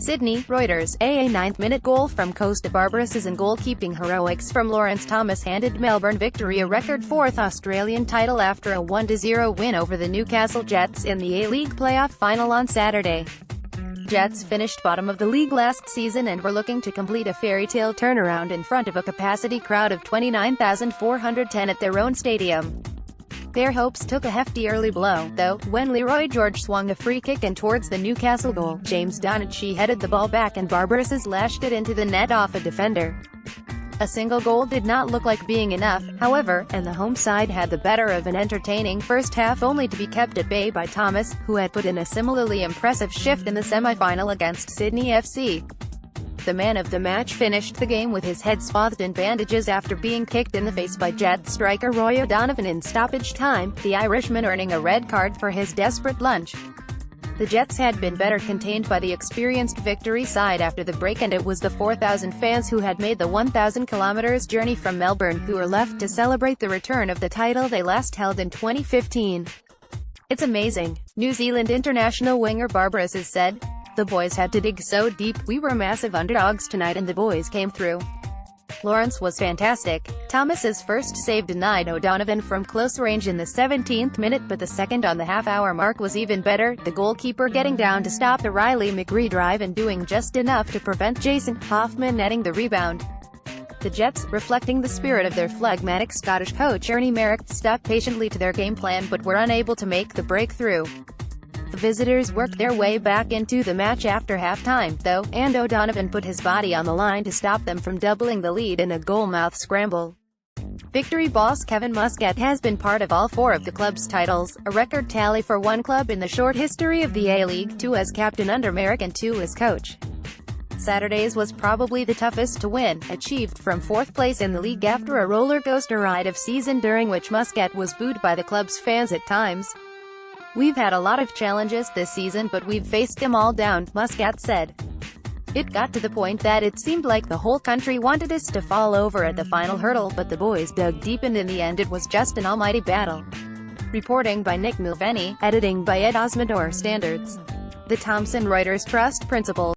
Sydney, Reuters. A 9th-minute goal from Kosta Barbarouses and goalkeeping heroics from Lawrence Thomas handed Melbourne Victory a record fourth Australian title after a 1-0 win over the Newcastle Jets in the A-League playoff final on Saturday. Jets finished bottom of the league last season and were looking to complete a fairytale turnaround in front of a capacity crowd of 29,410 at their own stadium. Their hopes took a hefty early blow, though, when Leroy George swung a free kick in towards the Newcastle goal. James Donachie headed the ball back and Barbarouses lashed it into the net off a defender. A single goal did not look like being enough, however, and the home side had the better of an entertaining first half only to be kept at bay by Thomas, who had put in a similarly impressive shift in the semi-final against Sydney FC. The man of the match finished the game with his head swathed in bandages after being kicked in the face by Jets striker Roy O'Donovan in stoppage time, the Irishman earning a red card for his desperate lunge. The Jets had been better contained by the experienced Victory side after the break, and it was the 4,000 fans who had made the 1,000 kilometers journey from Melbourne who were left to celebrate the return of the title they last held in 2015. "It's amazing," New Zealand international winger Barbarouses said. "The boys had to dig so deep. We were massive underdogs tonight and the boys came through." Lawrence was fantastic. Thomas's first save denied O'Donovan from close range in the 17th minute, but the second on the half-hour mark was even better, the goalkeeper getting down to stop the Riley McGree drive and doing just enough to prevent Jason Hoffman netting the rebound. The Jets, reflecting the spirit of their phlegmatic Scottish coach Ernie Merrick, stuck patiently to their game plan but were unable to make the breakthrough. The visitors worked their way back into the match after halftime, though, and O'Donovan put his body on the line to stop them from doubling the lead in a goal-mouth scramble. Victory boss Kevin Muscat has been part of all four of the club's titles, a record tally for one club in the short history of the A-League, 2 as captain under Merrick and 2 as coach. Saturday's was probably the toughest to win, achieved from 4th place in the league after a roller-coaster ride of season during which Muscat was booed by the club's fans at times. "We've had a lot of challenges this season but we've faced them all down," Muscat said. "It got to the point that it seemed like the whole country wanted us to fall over at the final hurdle, but the boys dug deep and in the end it was just an almighty battle." Reporting by Nick Mulvaney, editing by Ed Osmondor Standards. The Thomson Reuters Trust Principal.